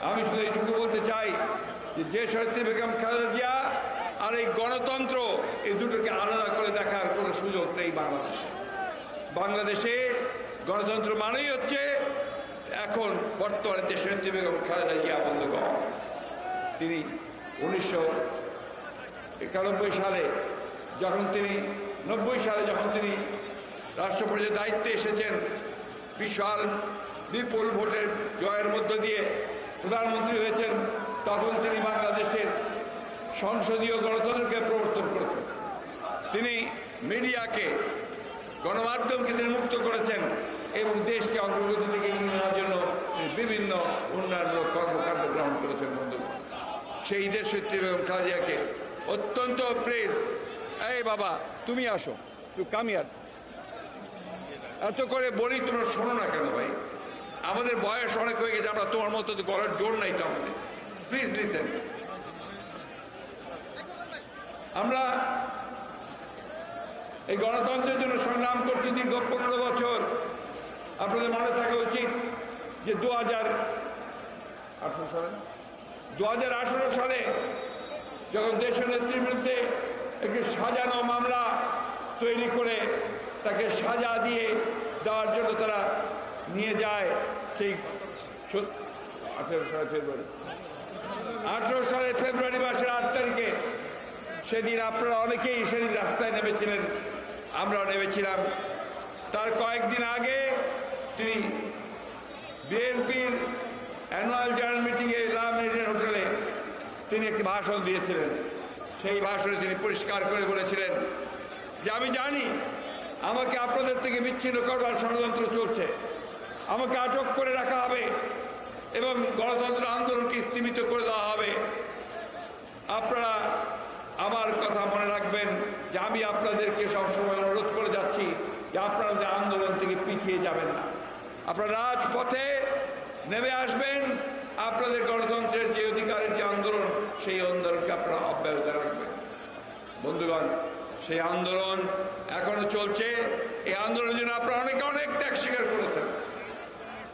আমি শুধু এইটুকু বলতে চাই যে দেশনেত্রী বেগম খালেদা জিয়া আর এই গণতন্ত্র এই দুটোকে আলাদা করে দেখার কোনো সুযোগ নেই বাংলাদেশে। বাংলাদেশে গণতন্ত্র মানেই হচ্ছে এখন বর্তমানে দেশনেত্রী বেগম খালেদা জিয়া বন্ধুগণ, তিনি 1991 সালে যখন তিনি 90 সালে যখন তিনি রাষ্ট্রপতির দায়িত্বে এসেছেন, বিশাল বিপুল ভোটের জয়ের মধ্য দিয়ে প্রধানমন্ত্রী হয়েছেন, তখন তিনি বাংলাদেশের সংসদীয় গণতন্ত্রকে প্রবর্তন করেছেন। তিনি মিডিয়াকে, গণমাধ্যমকে তিনি মুক্ত করেছেন এবং দেশকে অগ্রগতির দিকে এগিয়ে নেওয়ার জন্য বিভিন্ন উন্নয়নমূলক কর্মকাণ্ড গ্রহণ করেছেন। বন্ধুগণ, সেই দেশনেত্রী বেগম খালেদা জিয়াকে অত্যন্ত প্রেস, এই বাবা তুমি আসো, তুই কামিয়ার, এত করে বলি তোমরা শোনো না কেন ভাই? আমাদের বয়স অনেক হয়ে গেছে, আমরা তোমার মতো গলার জোর নাই তো আমাদের। Please listen. আমরা এই গণতন্ত্রের জন্য সংগ্রাম করছি দীর্ঘ 15 বছর। আপনাদের মনে থাকা উচিত যে 2018 সালে যখন দেশনেত্রীর বিরুদ্ধে একটি সাজানো মামলা তৈরি করে তাকে সাজা দিয়ে দেওয়ার জন্য তারা নিয়ে যায়, সেই 18 সালের ফেব্রুয়ারি মাসের 8 তারিখে, সেদিন আপনারা অনেকেই সেদিন রাস্তায় নেমেছিলেন, আমরাও নেমেছিলাম। তার কয়েকদিন আগে তিনি বিএনপির অ্যানুয়াল জেনারেল মিটিংয়ে মেরিডিয়ান হোটেলে তিনি একটি ভাষণ দিয়েছিলেন। সেই ভাষণে তিনি পরিষ্কার করে বলেছিলেন যে আমি জানি আমাকে আপনাদের থেকে বিচ্ছিন্ন করবার ষড়যন্ত্র চলছে, আমাকে আটক করে রাখা হবে এবং গণতন্ত্র আন্দোলনকে স্তীমিত করে দেওয়া হবে। আপনারা আমার কথা মনে রাখবেন যে আমি আপনাদেরকে সবসময় অনুরোধ করে যাচ্ছি যে আপনারা যে আন্দোলন থেকে পিছিয়ে যাবেন না, আপনারা রাজপথে নেমে আসবেন, আপনাদের গণতন্ত্রের যে অধিকারের যে আন্দোলন, সেই আন্দোলনকে আপনারা অব্যাহত রাখবেন। বন্ধুগণ, সেই আন্দোলন এখনো চলছে। এই আন্দোলনের জন্য আপনারা অনেক ত্যাগ স্বীকার করেছেন।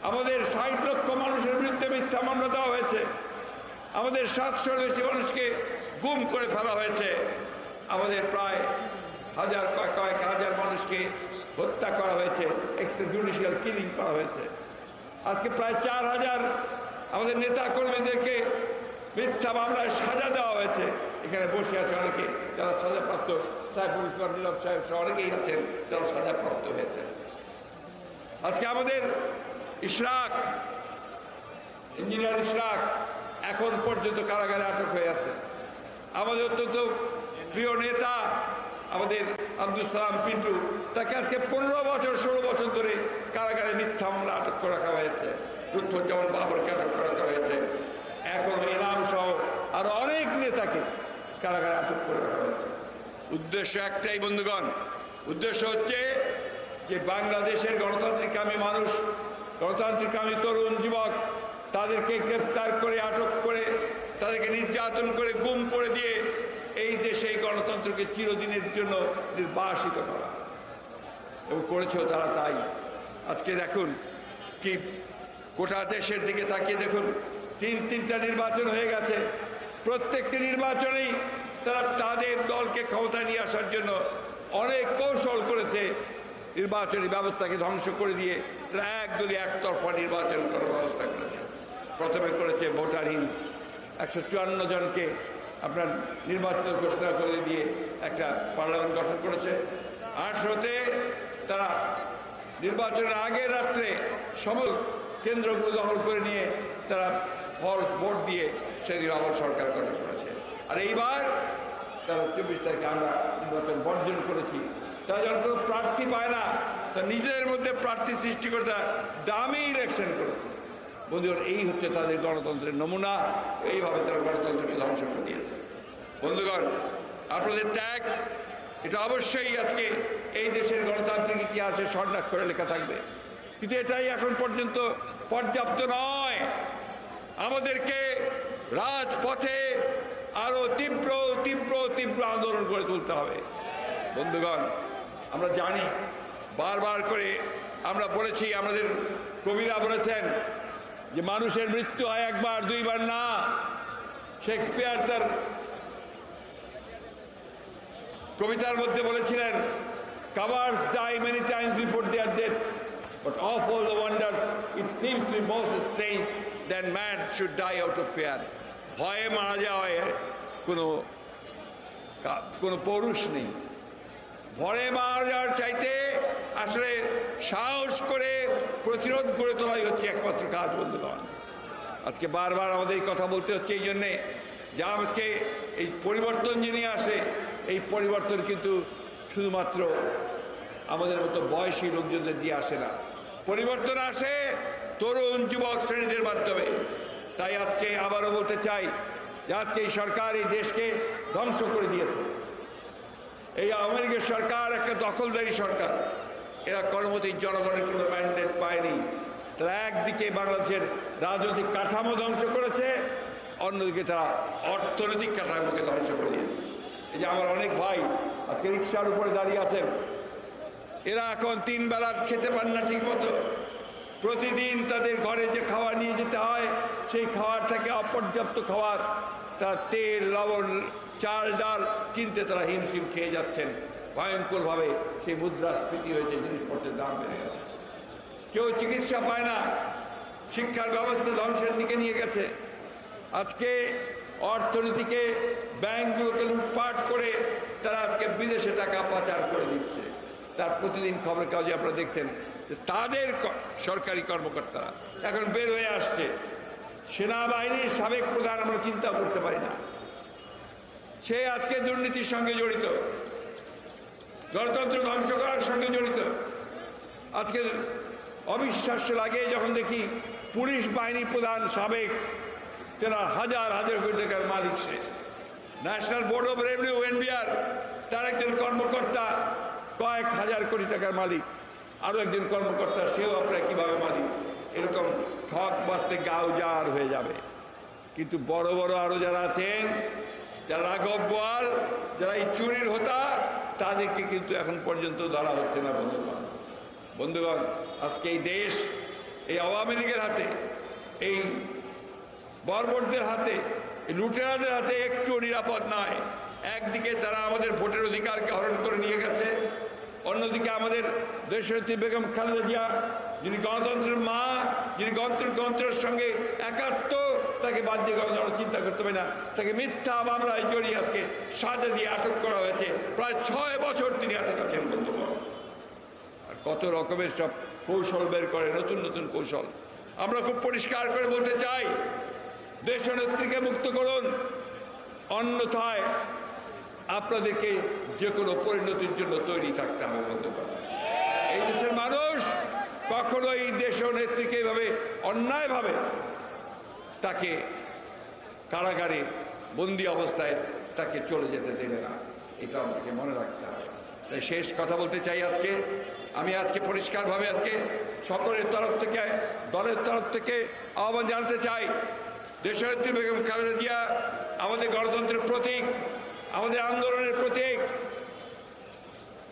আমাদের 60 লক্ষ মানুষের বিরুদ্ধে মিথ্যা মামলা দেওয়া হয়েছে, আমাদের 700 বেশি মানুষকে গুম করে ফেলা হয়েছে, আমাদের প্রায় কয়েক হাজার মানুষকে হত্যা করা হয়েছে, এক্সট্রা জুডিশিয়াল কিলিং করা হয়েছে। আজকে প্রায় 4000 আমাদের নেতা কর্মীদেরকে মিথ্যা মামলায় সাজা দেওয়া হয়েছে। এখানে বসে আছে অনেকে যারা সাজাপ্রাপ্ত, সাইফুল ইসলাম নীরব সাহেব সহ অনেকেই আছেন যারা সাজাপ্রাপ্ত হয়েছে। আজকে আমাদের ইশরাক, ইঞ্জিনিয়ার ইশরাক এখন পর্যন্ত কারাগারে আটক হয়ে আছে। আমাদের অত্যন্ত প্রিয় নেতা আমাদের আব্দুল সালাম পিন্টু, তাকে আজকে 15 বছর 16 বছর ধরে কারাগারে মিথ্যা মামলা আটক করে রাখা হয়েছে। লুৎফুজ্জামান বাবরকে আটক করে রাখা হয়েছে। এখন ইনাম সহ আরো অনেক নেতাকে কারাগারে আটক করে রাখা হয়েছে। উদ্দেশ্য একটাই বন্ধুগণ, উদ্দেশ্য হচ্ছে যে বাংলাদেশের গণতান্ত্রিককামী মানুষ, গণতান্ত্রিককামী তরুণ যুবক, তাদেরকে গ্রেফতার করে, আটক করে, তাদেরকে নির্যাতন করে, গুম করে দিয়ে এই দেশে গণতন্ত্রকে চিরদিনের জন্য নির্বাসিত করা, এবং করেছেও তারা তাই। আজকে দেখুন কি গোটা দেশের দিকে তাকিয়ে দেখুন, 3টা নির্বাচন হয়ে গেছে। প্রত্যেকটি নির্বাচনেই তারা তাদের দলকে ক্ষমতায় নিয়ে আসার জন্য অনেক কৌশল করেছে। নির্বাচনী ব্যবস্থাকে ধ্বংস করে দিয়ে তারা একদলীয় একতরফা নির্বাচন করার ব্যবস্থা করেছে। প্রথমে করেছে ভোটারহীন 154 জনকে আপনার নির্বাচিত ঘোষণা করে দিয়ে একটা পার্লামেন্ট গঠন করেছে। 18তে তারা নির্বাচনের আগের রাত্রে সমস্ত কেন্দ্রগুলো দখল করে নিয়ে তারা ফলস ভোট দিয়ে সেদিন আবার সরকার গঠন করেছে। আর এইবার তারা 24 তারিখে আমরা নির্বাচন বর্জন করেছি। তারা যখন কোনো প্রার্থী পায় না, তা নিজেদের মধ্যে প্রার্থী সৃষ্টি করে তারা দামি ইলেকশন করেছে। বন্ধুগণ, এই হচ্ছে তাদের গণতন্ত্রের নমুনা। এইভাবে তারা গণতন্ত্রকে ধ্বংস করে দিয়েছে। বন্ধুগণ, আপনাদের ত্যাগ এটা অবশ্যই আজকে এই দেশের গণতান্ত্রিক ইতিহাসে স্বর্ণাক্ষরে লেখা থাকবে, কিন্তু এটাই এখন পর্যন্ত পর্যাপ্ত নয়। আমাদেরকে রাজপথে আরো তীব্র তীব্র তীব্র আন্দোলন করে তুলতে হবে। বন্ধুগণ, আমরা জানি, বারবার করে আমরা বলেছি, আমাদের কবিরা বলেছেন যে মানুষের মৃত্যু হয় একবার দুইবার না। শেক্সপিয়ার তার কবিতার মধ্যে বলেছিলেন, cowards die many times before their death, but of all the wonders it seems to be most strange that man should die out of fear. ভয়ে মারা যাওয়ায় কোনো পৌরুষ নেই। ভয়ে মারা যাওয়ার চাইতে আসলে সাহস করে প্রতিরোধ করে তোলাই হচ্ছে একমাত্র কাজ বন্ধুগণ। আজকে বারবার আমাদের এই কথা বলতে হচ্ছে এই জন্যে যে আজকে এই পরিবর্তন যিনি আসে, এই পরিবর্তন কিন্তু শুধুমাত্র আমাদের মতো বয়সী লোকজনদের দিয়ে আসে না, পরিবর্তন আসে তরুণ যুবক শ্রেণীদের মাধ্যমে। তাই আজকে আবারও বলতে চাই যে আজকে এই সরকার এই দেশকে ধ্বংস করে দিয়েছে। এই আওয়ামী লীগের সরকার একটা দখলদারি সরকার। এরা কোনোমতেই জনগণের কোনো ম্যান্ডেট পায়নি। তারা একদিকে বাংলাদেশের রাজনৈতিক কাঠামো ধ্বংস করেছে, অন্যদিকে তারা অর্থনৈতিক কাঠামোকে ধ্বংস করে দিয়েছে। এই যে আমার অনেক ভাই আজকে রিক্সার উপরে দাঁড়িয়ে আছেন, এরা এখন 3 বেলা খেতে পান না ঠিক মতো। প্রতিদিন তাদের ঘরে যে খাবার নিয়ে যেতে হয়, সেই খাবার থেকে অপর্যাপ্ত খাবার, তারা তেল লবণ চাল ডাল কিনতে তারা হিমশিম খেয়ে যাচ্ছেন। ভয়ঙ্করভাবে সেই মুদ্রাস্ফীতি হয়েছে, জিনিসপত্রের দাম বেড়ে গেছে। কেউ চিকিৎসা পায় না, শিক্ষার ব্যবস্থা ধ্বংসের দিকে নিয়ে গেছে। আজকে অর্থনীতিকে ব্যাংকগুলোকে লুটপাট করে তারা আজকে বিদেশে টাকা পাচার করে দিচ্ছে। তার প্রতিদিন খবরের কাগজে আপনারা দেখছেন যে তাদের সরকারি কর্মকর্তারা এখন বের হয়ে আসছে। সেনাবাহিনীর সাবেক প্রধান আমরা চিন্তা করতে পারি না, সে আজকে দুর্নীতির সঙ্গে জড়িত, গণতন্ত্র ধ্বংস করার সঙ্গে জড়িত। আজকে অবিশ্বাস্য লাগে যখন দেখি পুলিশ বাহিনী প্রধান সাবেক, যারা হাজার হাজার কোটি টাকার মালিক, সে national board of revenue NBR, তার একজন কর্মকর্তা কয়েক হাজার কোটি টাকার মালিক। আরও একজন কর্মকর্তা, সেও আপনার কীভাবে মালিক। এরকম ঠক বাঁচতে গাও জার হয়ে যাবে। কিন্তু বড় বড় আরও যারা আছেন, যারা রাঘব বোয়াল, যারা এই চুরির হোতা, তাদেরকে কিন্তু এখন পর্যন্ত ধরা হচ্ছে না। বন্ধুগণ, আজকে এই দেশ এই আওয়ামী লীগের হাতে, এই বর্বরদের হাতে, এই লুটেরাদের হাতে একটু নিরাপদ নয়। একদিকে তারা আমাদের ভোটের অধিকারকে হরণ করে নিয়ে গেছে, অন্যদিকে আমাদের দেশনেত্রী বেগম খালেদা জিয়া, যিনি গণতন্ত্রের মা, যিনি গণতন্ত্রের সঙ্গে একাত্ম, তাকে বাদ দিয়ে গণতন্ত্র চিন্তা করতে হবে না। তাকে মিথ্যা মামলায় জড়িয়ে আজকে সাজা দিয়ে আটক করা হয়েছে। প্রায় 6 বছর তিনি আটক আছেন বন্ধুগণ। আর কত রকমের সব কৌশল বের করে, নতুন নতুন কৌশল। আমরা খুব পরিষ্কার করে বলতে চাই, দেশনেত্রীকে মুক্ত করুন, অন্যথায় আপনাদেরকে যে কোনো পরিণতির জন্য তৈরি থাকতে হবে বন্ধুগণ। এই দেশের মানুষ কখনো এই দেশনেত্রীকে এইভাবে অন্যায়ভাবে তাকে কারাগারে বন্দি অবস্থায় তাকে চলে যেতে দেবে না, এটা আমাদেরকে মনে রাখতে হবে। তাই শেষ কথা বলতে চাই, আমি আজকে পরিষ্কারভাবে আজকে সকলের তরফ থেকে, দলের তরফ থেকে আহ্বান জানাতে চাই, দেশনেত্রী বেগম খালেদা জিয়া আমাদের গণতন্ত্রের প্রতীক, আমাদের আন্দোলনের প্রতীক।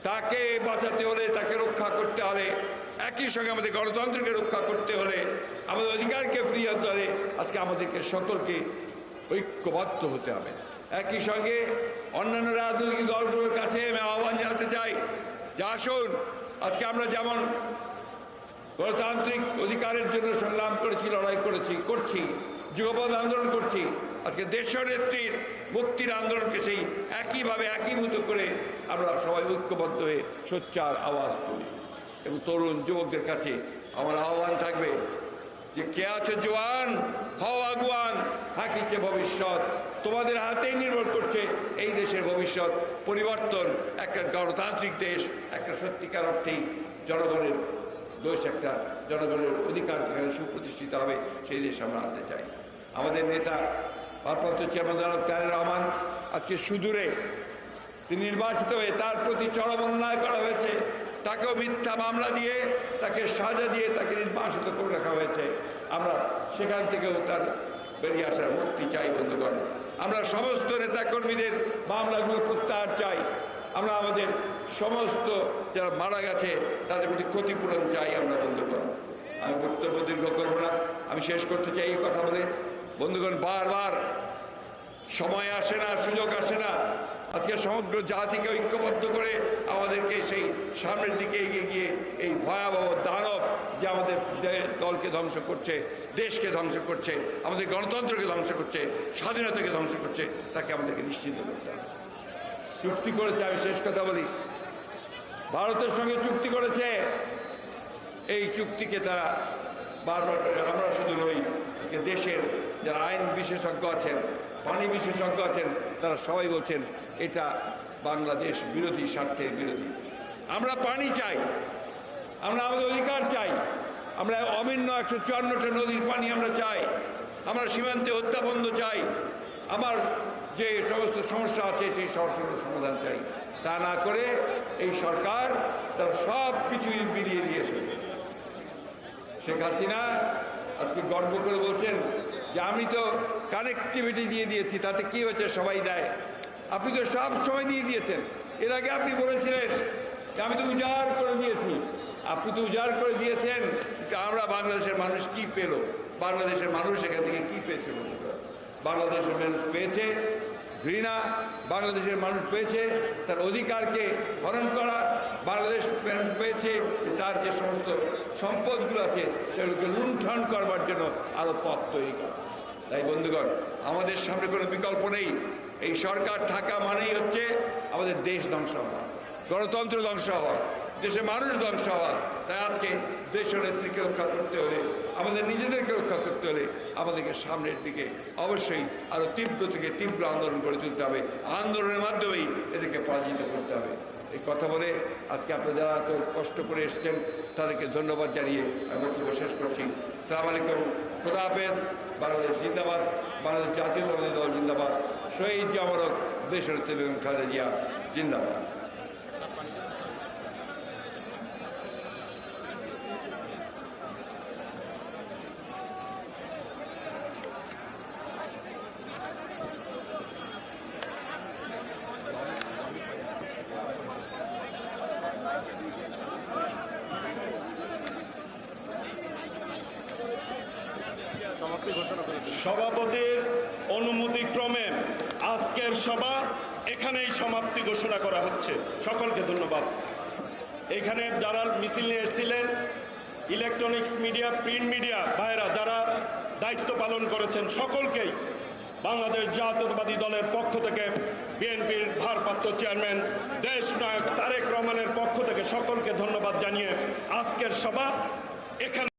তাকে বাঁচাতে হলে, তাকে রক্ষা করতে হলে, একই সঙ্গে আমাদের গণতন্ত্রকে রক্ষা করতে হলে, আমাদের অধিকারকে ফিরিয়ে আনতে হলে আজকে আমাদেরকে সকলকে ঐক্যবদ্ধ হতে হবে। একই সঙ্গে অন্যান্য রাজনৈতিক দলগুলোর কাছে আমি আহ্বান জানাতে চাই যে আসুন, আজকে আমরা যেমন গণতান্ত্রিক অধিকারের জন্য সংগ্রাম করেছি, লড়াই করছি, যুগপৎ আন্দোলন করছি, আজকে দেশনেত্রীর মুক্তির আন্দোলনকে সেই একইভাবে একীভূত করে আমরা সবাই ঐক্যবদ্ধ হয়ে সোচ্চার আওয়াজ শুনি। এবং তরুণ যুবকদের কাছে আমার আহ্বান থাকবে যে কে আছে জওয়ান, হও আগুয়ান, থাকিছে ভবিষ্যৎ। তোমাদের হাতেই নির্ভর করছে এই দেশের ভবিষ্যৎ পরিবর্তন। একটা গণতান্ত্রিক দেশ, একটা সত্যিকার অর্থেই জনগণের দেশ, একটা জনগণের অধিকার যেখানে সুপ্রতিষ্ঠিত হবে, সেই দেশ আমরা আনতে চাই। আমাদের নেতা ভারপ্রাপ্ত চেয়ারম্যান জনাব তারেক রহমান আজকে সুদূরে তিনি নির্বাচিত হয়ে তার প্রতি চরম অন্যায় করা হয়েছে। তাকেও মিথ্যা মামলা দিয়ে, তাকে সাজা দিয়ে তাকে নির্বাসিত করে রাখা হয়েছে। আমরা সেখান থেকেও তার বেরিয়ে আসার মুক্তি চাই বন্ধুগণ। আমরা সমস্ত নেতাকর্মীদের মামলাগুলো প্রত্যাহার চাই। আমরা আমাদের সমস্ত যারা মারা গেছে তাদের প্রতি ক্ষতিপূরণ চাই আমরা বন্ধুগণ। আমি বক্তব্য দীর্ঘ করবো না। আমি শেষ করতে চাই এই কথা বলে, বন্ধুগণ, বারবার সময় আসে না, সুযোগ আসে না। আজকে সমগ্র জাতিকে ঐক্যবদ্ধ করে আমাদেরকে সেই সামনের দিকে এগিয়ে গিয়ে এই ভয়াবহ দানব যে আমাদের দলকে ধ্বংস করছে, দেশকে ধ্বংস করছে, আমাদের গণতন্ত্রকে ধ্বংস করছে, স্বাধীনতাকে ধ্বংস করছে, তাকে আমাদেরকে নিশ্চিন্ত করতে হবে। চুক্তি করেছে, আমি শেষ কথা বলি, ভারতের সঙ্গে চুক্তি করেছে। এই চুক্তিকে তারা বারবার, আমরা শুধু নই, আজকে দেশের যারা আইন বিশেষজ্ঞ আছেন, পানি বিশেষজ্ঞ আছেন, তারা সবাই বলছেন এটা বাংলাদেশ বিরোধী, স্বার্থের বিরোধী। আমরা পানি চাই, আমরা আমাদের অধিকার চাই, আমরা অভিন্ন 154টা নদীর পানি আমরা চাই, আমরা সীমান্তে হত্যা বন্ধ চাই, আমার যে সমস্ত সমস্যা আছে সেই সমস্যার সমাধান চাই। তা না করে এই সরকার তারা সব কিছুই বিলিয়ে দিয়েছে। শেখ হাসিনা আজকে গর্ব করে বলছেন যে আমি তো কানেক্টিভিটি দিয়ে দিয়েছি, তাতে কি হয়েছে, সবাই দেয়। আপনি তো সব সময় দিয়ে দিয়েছেন। এর আগে আপনি বলেছিলেন যে আমি তো উজাড় করে দিয়েছি। আপনি তো উজাড় করে দিয়েছেন, আমরা বাংলাদেশের মানুষ কি পেল, বাংলাদেশের মানুষ এখান থেকে কি পেয়েছে? বাংলাদেশের মানুষ পেয়েছে ঘৃণা, বাংলাদেশের মানুষ পেয়েছে তার অধিকারকে হরণ করা, বাংলাদেশ মানুষ পেয়েছে তার যে সমস্ত সম্পদগুলো আছে সেগুলোকে লুণ্ঠন করবার জন্য আরও পথ তৈরি করা। তাই বন্ধুগণ, আমাদের সামনে কোনো বিকল্প নেই। এই সরকার থাকা মানেই হচ্ছে আমাদের দেশ ধ্বংস হওয়া, গণতন্ত্র ধ্বংস হওয়া, দেশের মানুষ ধ্বংস হওয়া। তাই আজকে দেশ নেত্রীকে রক্ষা করতে হলে, আমাদের নিজেদেরকে রক্ষা করতে হলে আমাদেরকে সামনের দিকে অবশ্যই আরও তীব্র থেকে তীব্র আন্দোলন গড়ে তুলতে হবে। আন্দোলনের মাধ্যমেই এদেরকে পরাজিত করতে হবে। এই কথা বলে আজকে আপনারা যারা এত কষ্ট করে এসেছেন তাদেরকে ধন্যবাদ জানিয়ে আমি বক্তব্য শেষ করছি। আসসালামু আলাইকুম, খোদা হাফেজ। বাংলাদেশ জিন্দাবাদ, বাংলাদেশ জাতীয়তাবাদী দল জিন্দাবাদ, শহীদ জামানত দেশনেত্রী বেগম খালেদা জিয়া জিন্দাবাদ। সভাপতির অনুমতিক্রমে আজকের সভা এখানেই সমাপ্তি ঘোষণা করা হচ্ছে। সকলকে ধন্যবাদ। এখানে যারা মিছিল নিয়ে এসেছিলেন, ইলেকট্রনিক্স মিডিয়া, প্রিন্ট মিডিয়া ভাইরা যারা দায়িত্ব পালন করেছেন, সকলকেই বাংলাদেশ জাতীয়তাবাদী দলের পক্ষ থেকে, বিএনপির ভারপ্রাপ্ত চেয়ারম্যান দেশ নায়ক তারেক রহমানের পক্ষ থেকে সকলকে ধন্যবাদ জানিয়ে আজকের সভা এখানে